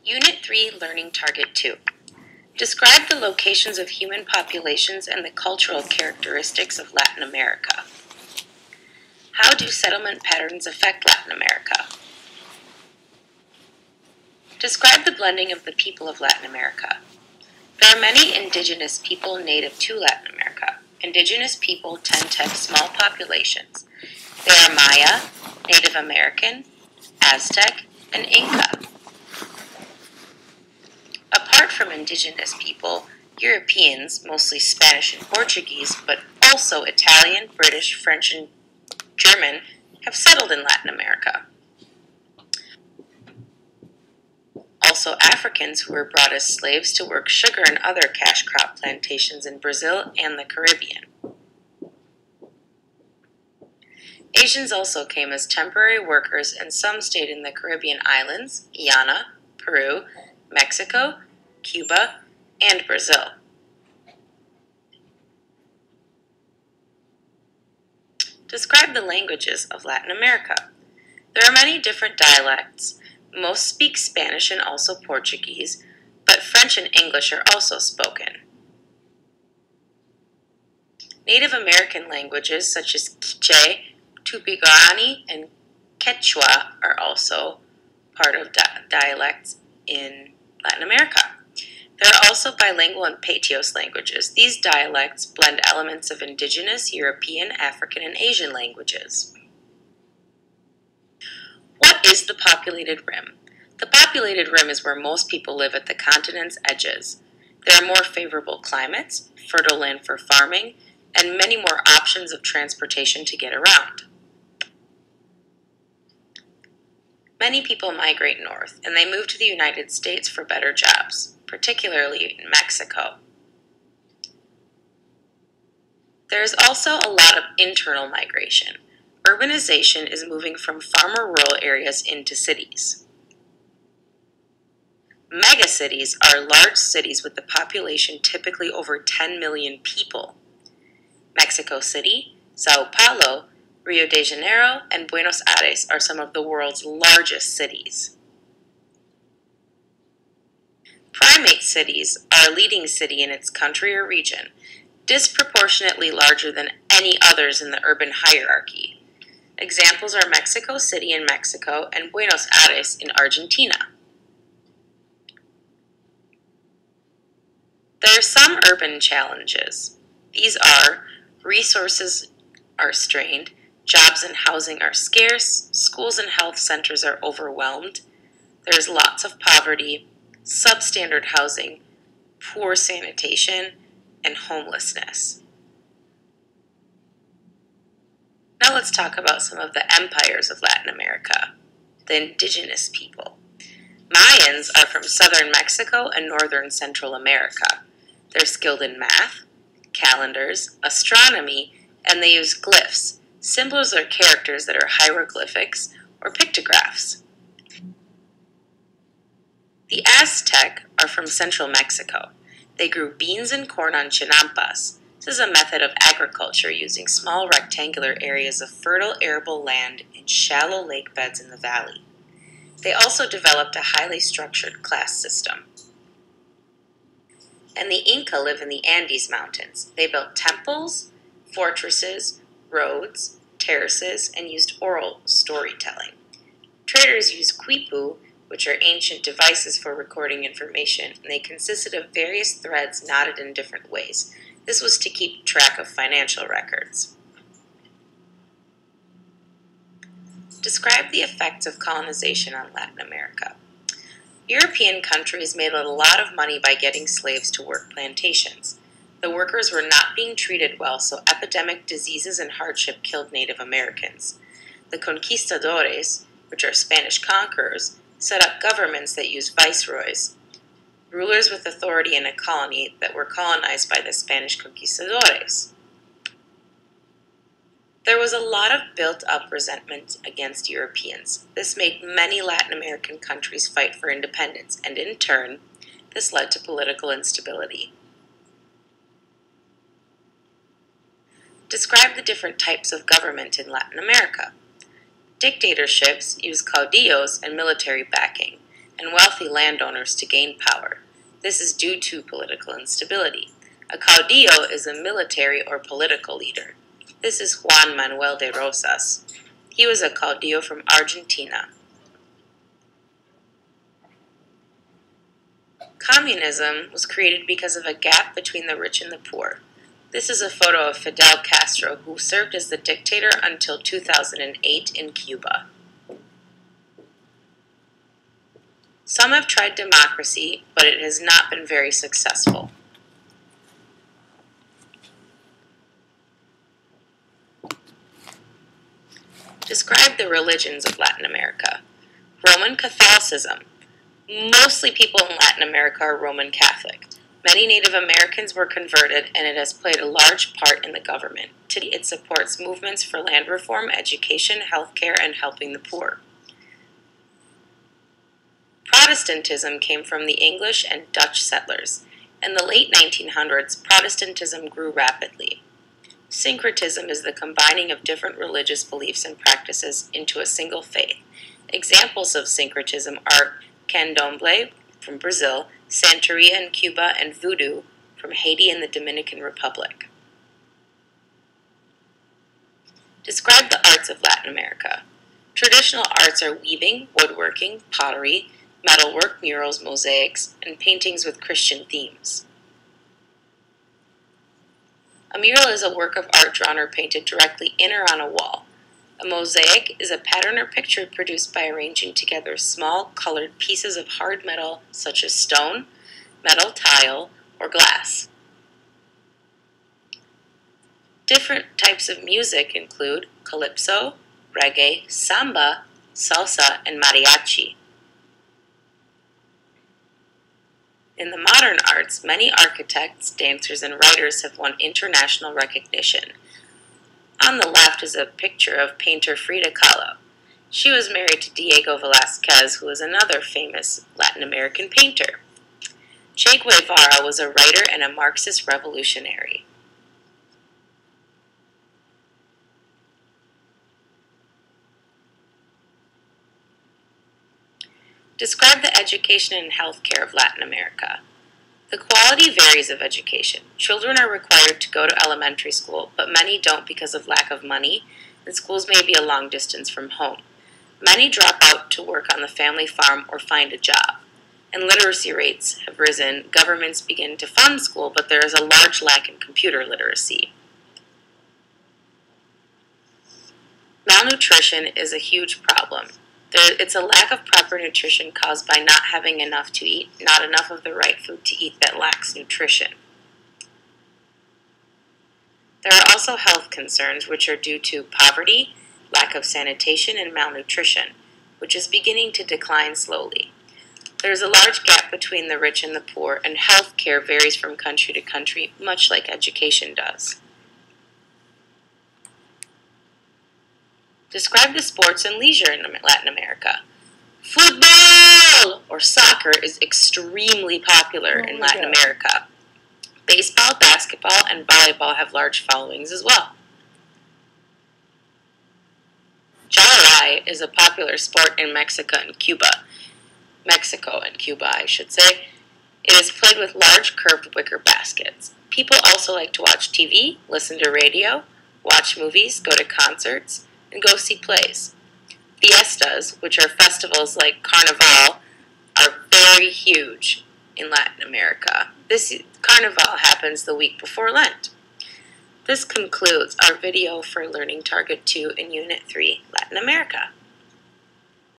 Unit 3, Learning Target 2. Describe the locations of human populations and the cultural characteristics of Latin America. How do settlement patterns affect Latin America? Describe the blending of the people of Latin America. There are many indigenous people native to Latin America. Indigenous people tend to have small populations. They are Maya, Native American, Aztec, and Inca. Apart from indigenous people, Europeans, mostly Spanish and Portuguese, but also Italian, British, French, and German, have settled in Latin America. Also Africans who were brought as slaves to work sugar and other cash crop plantations in Brazil and the Caribbean. Asians also came as temporary workers, and some stayed in the Caribbean islands, Guyana, Peru, Mexico, Cuba, and Brazil. Describe the languages of Latin America. There are many different dialects. Most speak Spanish and also Portuguese, but French and English are also spoken. Native American languages such as Quiche, Tupi-Guarani, and Quechua are also part of dialects in Latin America. There are also bilingual and Patois languages. These dialects blend elements of indigenous, European, African, and Asian languages. What is the populated rim? The populated rim is where most people live at the continent's edges. There are more favorable climates, fertile land for farming, and many more options of transportation to get around. Many people migrate north, and they move to the United States for better jobs, particularly in Mexico. There is also a lot of internal migration. Urbanization is moving from farmer-rural areas into cities. Megacities are large cities with a population typically over 10 million people. Mexico City, Sao Paulo, Rio de Janeiro, and Buenos Aires are some of the world's largest cities. Primate cities are a leading city in its country or region, disproportionately larger than any others in the urban hierarchy. Examples are Mexico City in Mexico and Buenos Aires in Argentina. There are some urban challenges. These are: resources are strained, jobs and housing are scarce, schools and health centers are overwhelmed, there's lots of poverty, substandard housing, poor sanitation, and homelessness. Now let's talk about some of the empires of Latin America, the indigenous people. Mayans are from southern Mexico and northern Central America. They're skilled in math, calendars, astronomy, and they use glyphs, symbols or characters that are hieroglyphics or pictographs. The Aztec are from central Mexico. They grew beans and corn on chinampas. This is a method of agriculture using small rectangular areas of fertile arable land in shallow lake beds in the valley. They also developed a highly structured class system. And the Inca live in the Andes Mountains. They built temples, fortresses, roads, terraces, and used oral storytelling. Traders used quipu, which are ancient devices for recording information, and they consisted of various threads knotted in different ways. This was to keep track of financial records. Describe the effects of colonization on Latin America. European countries made a lot of money by getting slaves to work plantations. The workers were not being treated well, so epidemic diseases and hardship killed Native Americans. The conquistadores, which are Spanish conquerors, set up governments that used viceroys, rulers with authority in a colony that were colonized by the Spanish conquistadores. There was a lot of built-up resentment against Europeans. This made many Latin American countries fight for independence, and in turn, this led to political instability. Describe the different types of government in Latin America. Dictatorships use caudillos and military backing. and wealthy landowners to gain power. This is due to political instability. A caudillo is a military or political leader. This is Juan Manuel de Rosas. He was a caudillo from Argentina. Communism was created because of a gap between the rich and the poor. This is a photo of Fidel Castro, who served as the dictator until 2008 in Cuba. Some have tried democracy, but it has not been very successful. Describe the religions of Latin America. Roman Catholicism. Mostly people in Latin America are Roman Catholic. Many Native Americans were converted, and it has played a large part in the government. Today, it supports movements for land reform, education, healthcare, and helping the poor. Protestantism came from the English and Dutch settlers. In the late 1900s, Protestantism grew rapidly. Syncretism is the combining of different religious beliefs and practices into a single faith. Examples of syncretism are Candomblé from Brazil, Santeria in Cuba, and Voodoo from Haiti and the Dominican Republic. Describe the arts of Latin America. Traditional arts are weaving, woodworking, pottery, metalwork, murals, mosaics, and paintings with Christian themes. A mural is a work of art drawn or painted directly in or on a wall. A mosaic is a pattern or picture produced by arranging together small, colored pieces of hard metal such as stone, metal tile, or glass. Different types of music include calypso, reggae, samba, salsa, and mariachi. In the modern arts, many architects, dancers, and writers have won international recognition. On the left is a picture of painter Frida Kahlo. She was married to Diego Velázquez, who was another famous Latin American painter. Che Guevara was a writer and a Marxist revolutionary. Describe the education and health care of Latin America. The quality varies of education. Children are required to go to elementary school, but many don't because of lack of money, and schools may be a long distance from home. Many drop out to work on the family farm or find a job. And literacy rates have risen. Governments begin to fund school, but there is a large lack in computer literacy. Malnutrition is a huge problem. It's a lack of proper nutrition caused by not having enough to eat, not enough of the right food to eat that lacks nutrition. There are also health concerns which are due to poverty, lack of sanitation, and malnutrition, which is beginning to decline slowly. There is a large gap between the rich and the poor, and health care varies from country to country, much like education does. Describe the sports and leisure in Latin America. Football or soccer is extremely popular in Latin America. Baseball, basketball, and volleyball have large followings as well. Jari is a popular sport in Mexico and Cuba, I should say. It is played with large curved wicker baskets. People also like to watch TV, listen to radio, watch movies, go to concerts, and go see plays. Fiestas, which are festivals like Carnival, are very huge in Latin America. This Carnival happens the week before Lent. This concludes our video for Learning Target 2 in Unit 3, Latin America.